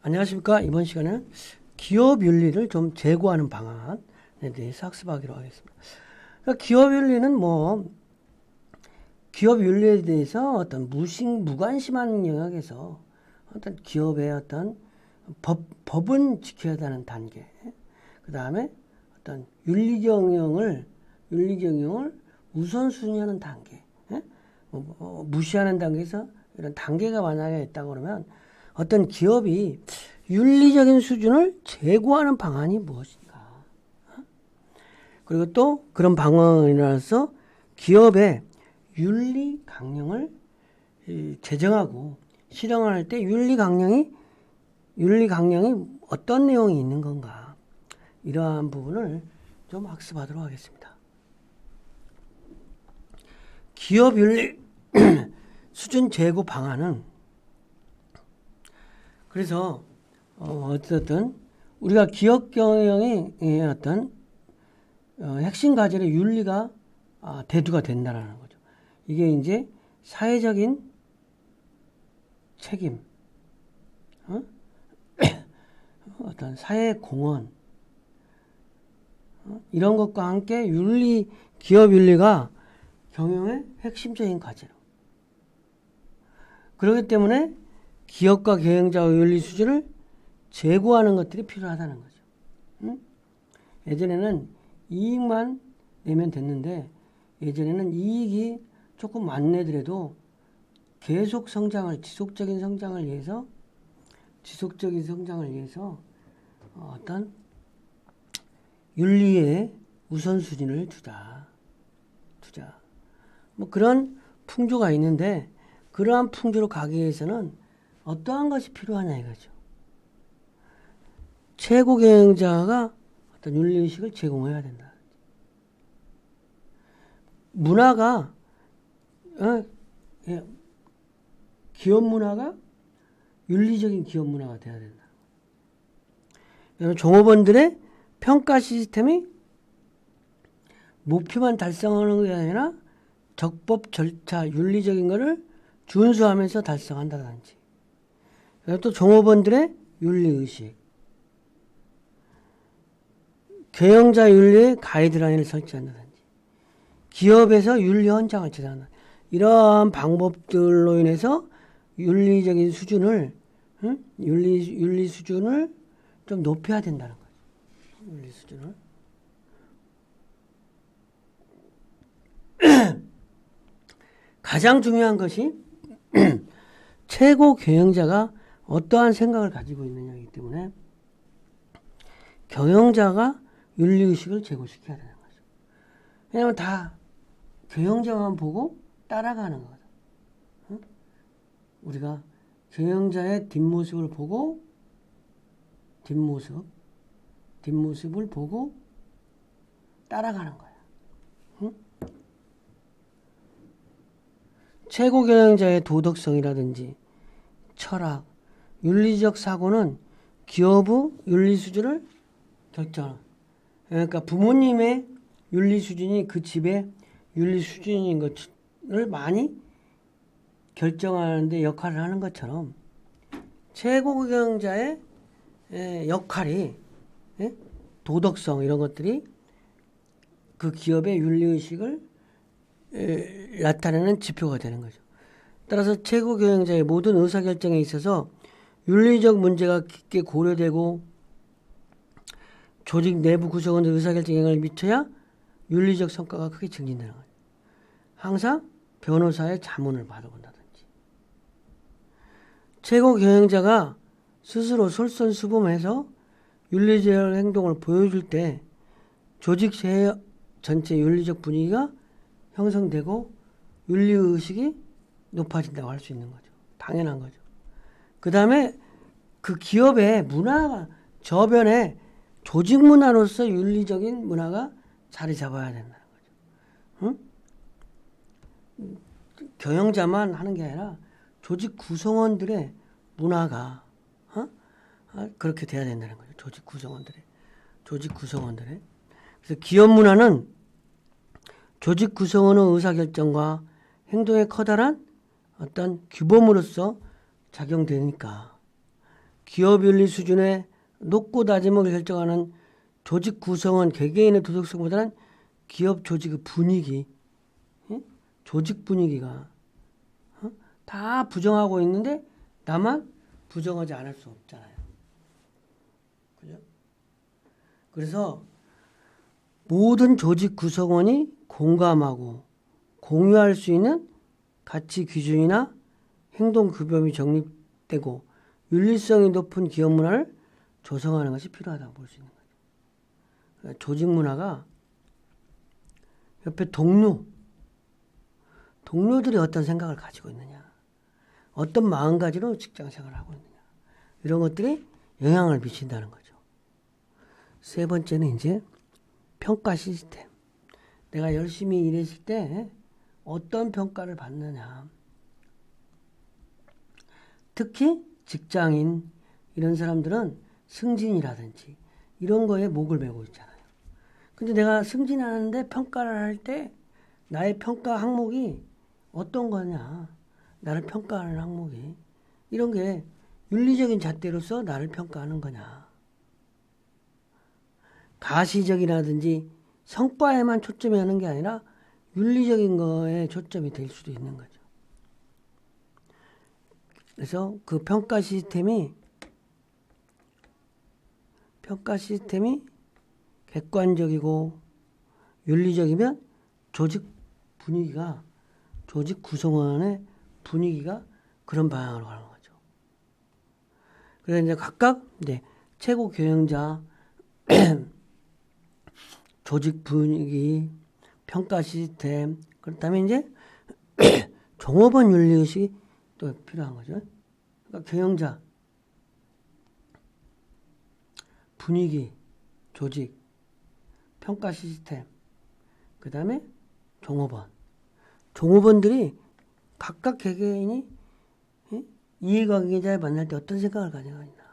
안녕하십니까. 이번 시간에는 기업 윤리를 좀 제고하는 방안에 대해서 학습하기로 하겠습니다. 그러니까 기업 윤리는 기업 윤리에 대해서 어떤 무관심한 영역에서 어떤 기업의 어떤 법은 지켜야 하는 단계, 그 다음에 어떤 윤리 경영을 우선순위하는 단계, 무시하는 단계에서 이런 단계가 만약에 있다고 그러면 어떤 기업이 윤리적인 수준을 제고하는 방안이 무엇인가? 그리고 또 그런 방안이라서 기업의 윤리 강령을 제정하고 실행할 때 윤리 강령이 어떤 내용이 있는 건가? 이러한 부분을 좀 학습하도록 하겠습니다. 기업 윤리 수준 제고 방안은 그래서 어쨌든 우리가 기업 경영의 어떤 핵심 과제의 윤리가 대두가 된다라는 거죠. 이게 이제 사회적인 책임, 어떤 사회 공헌 이런 것과 함께 기업 윤리가 경영의 핵심적인 과제로. 그렇기 때문에 기업과 경영자의 윤리 수준을 제고하는 것들이 필요하다는 거죠. 예전에는 이익만 내면 됐는데 예전에는 이익이 조금 안 내더라도 계속 지속적인 성장을 위해서 어떤 윤리의 우선순위를 두자. 그런 풍조가 있는데 그러한 풍조로 가기 위해서는 어떠한 것이 필요하냐 이거죠. 최고 경영자가 어떤 윤리의식을 제공해야 된다. 문화가 기업 문화가 윤리적인 기업 문화가 돼야 된다. 종업원들의 평가 시스템이 목표만 달성하는 게 아니라 적법 절차 윤리적인 것을 준수하면서 달성한다든지 또 종업원들의 윤리의식 경영자 윤리의 가이드라인을 설치한다든지 기업에서 윤리 헌장을 제정한다. 이러한 방법들로 인해서 윤리적인 수준을 윤리 수준을 좀 높여야 된다는 거죠. 윤리 수준을 가장 중요한 것이 최고 경영자가 어떠한 생각을 가지고 있느냐이기 때문에 경영자가 윤리의식을 제고시켜야 되는 거죠. 왜냐하면 다 경영자만 보고 따라가는 거거든. 우리가 경영자의 뒷모습을 보고 뒷모습을 보고 따라가는 거야. 최고 경영자의 도덕성이라든지 철학, 윤리적 사고는 기업의 윤리 수준을 결정하는. 그러니까 부모님의 윤리 수준이 그 집의 윤리 수준인 것을 많이 결정하는 데 역할을 하는 것처럼 최고 경영자의 역할이 도덕성 이런 것들이 그 기업의 윤리의식을 나타내는 지표가 되는 거죠. 따라서 최고 경영자의 모든 의사결정에 있어서 윤리적 문제가 깊게 고려되고 조직 내부 구성원의 의사결정에 영향을 미쳐야 윤리적 성과가 크게 증진되는 거죠. 항상 변호사의 자문을 받아본다든지 최고 경영자가 스스로 솔선수범해서 윤리적 행동을 보여줄 때 조직 전체 윤리적 분위기가 형성되고 윤리의식이 높아진다고 할 수 있는 거죠. 당연한 거죠. 그 다음에 그 기업의 문화가 저변에 조직 문화로서 윤리적인 문화가 자리 잡아야 된다는 거죠. 경영자만 하는 게 아니라 조직 구성원들의 문화가 그렇게 돼야 된다는 거죠. 조직 구성원들의. 그래서 기업 문화는 조직 구성원의 의사결정과 행동의 커다란 어떤 규범으로서 작용되니까 기업 윤리 수준의 높고 낮음을 결정하는 조직 구성원 개개인의 도덕성보다는 기업 조직의 분위기, 조직 분위기가 다 부정하고 있는데 나만 부정하지 않을 수 없잖아요. 그죠? 그래서 모든 조직 구성원이 공감하고 공유할 수 있는 가치 기준이나 행동 규범이 정립되고 윤리성이 높은 기업 문화를 조성하는 것이 필요하다고 볼 수 있는 거죠. 그러니까 조직 문화가 옆에 동료들이 어떤 생각을 가지고 있느냐, 어떤 마음가짐으로 직장 생활을 하고 있느냐, 이런 것들이 영향을 미친다는 거죠. 세 번째는 이제 평가 시스템. 내가 열심히 일했을 때 어떤 평가를 받느냐. 특히 직장인 이런 사람들은 승진이라든지 이런 거에 목을 메고 있잖아요. 근데 내가 승진하는데 평가를 할 때 나의 평가 항목이 어떤 거냐. 나를 평가하는 항목이 이런 게 윤리적인 잣대로서 나를 평가하는 거냐. 가시적이라든지 성과에만 초점이 하는 게 아니라 윤리적인 거에 초점이 될 수도 있는 거죠. 그래서 그 평가 시스템이 객관적이고 윤리적이면 조직 구성원의 분위기가 그런 방향으로 가는 거죠. 그래서 이제 각각 최고 경영자, 조직 분위기, 평가 시스템, 그렇다면 이제 종업원 윤리의식이 또 필요한 거죠. 그러니까 경영자, 분위기, 조직, 평가 시스템, 그 다음에 종업원들이 각각 개개인이 이해관계자를 만날 때 어떤 생각을 가지고 있나.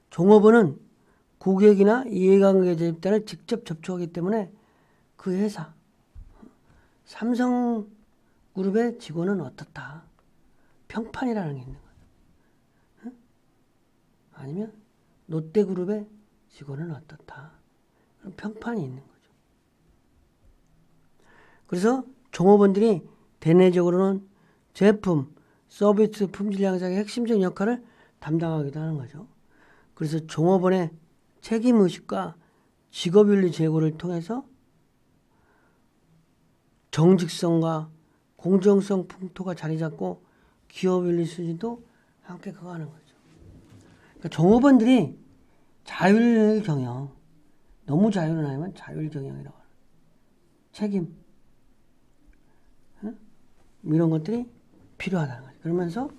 종업원은 고객이나 이해관계자 입장을 직접 접촉하기 때문에 그 회사, 삼성그룹의 직원은 어떻다. 평판이라는 게 있는 거예요. 아니면 롯데그룹의 직원은 어떻다. 평판이 있는 거죠. 그래서 종업원들이 대내적으로는 제품, 서비스 품질 향상의 핵심적인 역할을 담당하기도 하는 거죠. 그래서 종업원의 책임의식과 직업윤리 제고를 통해서 정직성과 공정성 풍토가 자리 잡고 기업윤리 수준도 함께 커가는 거죠. 그러니까 종업원들이 자율경영, 너무 자율은 아니면 자율경영이라고 하는 책임, 이런 것들이 필요하다는 거죠. 그러면서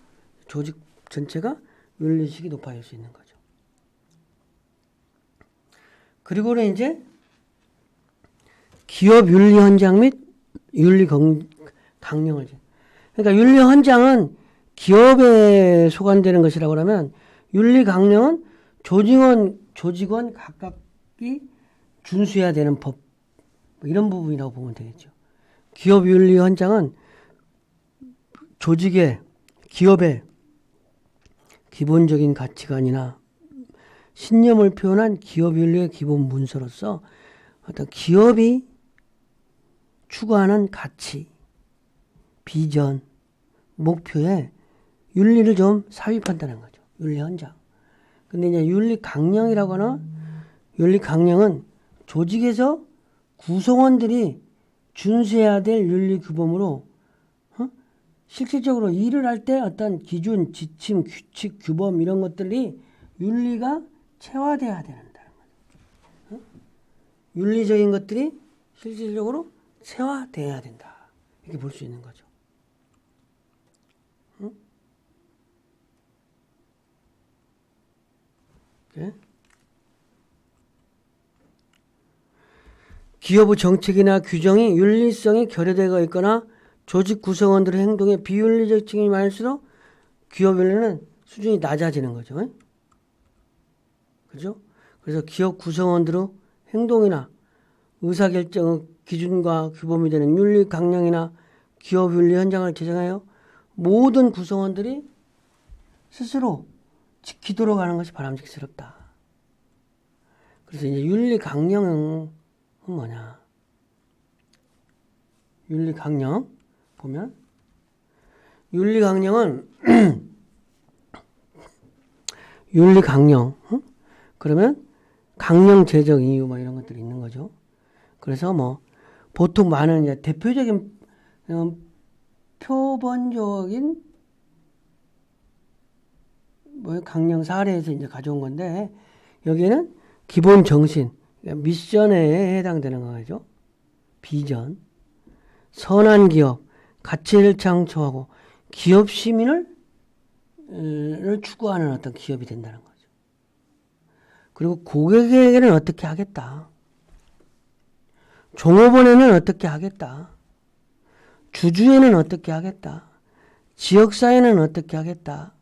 조직 전체가 윤리의식이 높아질 수 있는 거죠. 그리고는 이제 기업 윤리 헌장 및 윤리 강령을, 그러니까 윤리 헌장은 기업에 소관되는 것이라고 하면 윤리 강령은 조직원 각각이 준수해야 되는 법, 이런 부분이라고 보면 되겠죠. 기업 윤리 헌장은 기업의 기본적인 가치관이나 신념을 표현한 기업 윤리의 기본 문서로서 어떤 기업이 추구하는 가치, 비전, 목표에 윤리를 좀 삽입한다는 거죠. 윤리 헌장. 근데 이제 윤리 강령이라고 하는 윤리 강령은 조직에서 구성원들이 준수해야 될 윤리 규범으로 실질적으로 일을 할 때 어떤 기준, 지침, 규칙, 규범 이런 것들이 윤리가 체화돼야 된다는 거죠. 윤리적인 것들이 실질적으로 체화돼야 된다. 이렇게 볼 수 있는 거죠. 네? 기업의 정책이나 규정이 윤리성이 결여되어 있거나 조직 구성원들의 행동에 비윤리적 측면이 많을수록 기업 윤리는 수준이 낮아지는 거죠. 그죠? 그래서 기업 구성원들의 행동이나 의사결정의 기준과 규범이 되는 윤리 강령이나 기업 윤리 헌장을 제정하여 모든 구성원들이 스스로 지키도록 하는 것이 바람직스럽다. 그래서 이제 윤리 강령은 뭐냐? 윤리 강령 보면 윤리 강령은 윤리 강령 그러면 강령 제정 이유 뭐 이런 것들이 있는 거죠. 그래서 뭐 보통 많은 이제 대표적인 표본적인 뭐 강령 사례에서 이제 가져온 건데 여기에는 기본 정신 미션에 해당되는 거죠. 비전, 선한 기업, 가치를 창조하고 기업 시민을 추구하는 어떤 기업이 된다는 거죠. 그리고 고객에게는 어떻게 하겠다. 종업원에는 어떻게 하겠다. 주주에는 어떻게 하겠다. 지역사회는 어떻게 하겠다.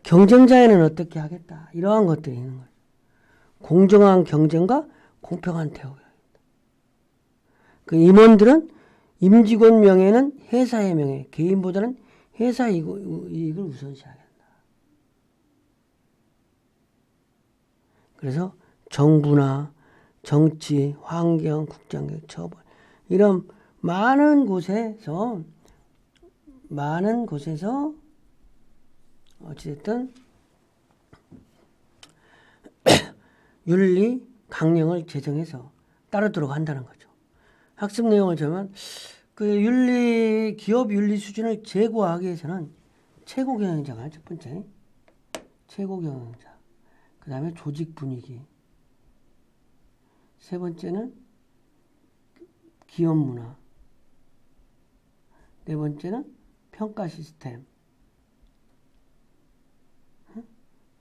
경쟁자에는 어떻게 하겠다. 이러한 것들이 있는 거죠. 공정한 경쟁과 공평한 대우가. 그 임원들은 임직원 명예는 회사의 명예, 개인보다는 회사 이익을 우선시해야 된다. 그래서 정부나 정치, 환경, 국장교육, 처벌 이런 많은 곳에서 어찌됐든 윤리 강령을 제정해서 따르도록 한다는 거죠. 학습 내용을 보면 그 기업 윤리 수준을 제고하기 위해서는 최고 경영자가 첫 번째, 최고 경영자. 그 다음에 조직 분위기. 세 번째는 기업 문화. 네 번째는 평가 시스템.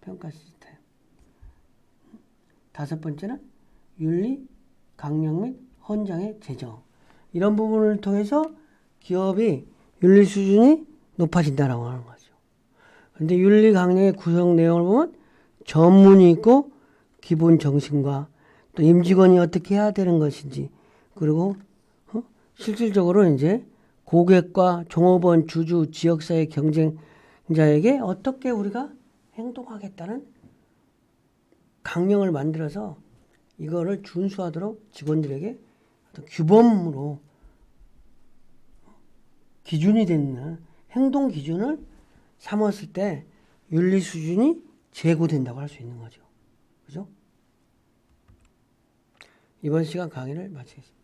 평가 시스템. 다섯 번째는 윤리, 강령 및 헌장의 제정. 이런 부분을 통해서 기업이 윤리 수준이 높아진다라고 하는 거죠. 그런데 윤리 강령의 구성 내용을 보면 전문이 있고 기본 정신과 또 임직원이 어떻게 해야 되는 것인지 그리고 실질적으로 이제 고객과 종업원, 주주, 지역사회 경쟁자에게 어떻게 우리가 행동하겠다는 강령을 만들어서 이거를 준수하도록 직원들에게 어떤 규범으로 기준이 되는 행동 기준을 삼았을 때 윤리 수준이 제고된다고 할 수 있는 거죠. 그죠? 이번 시간 강의를 마치겠습니다.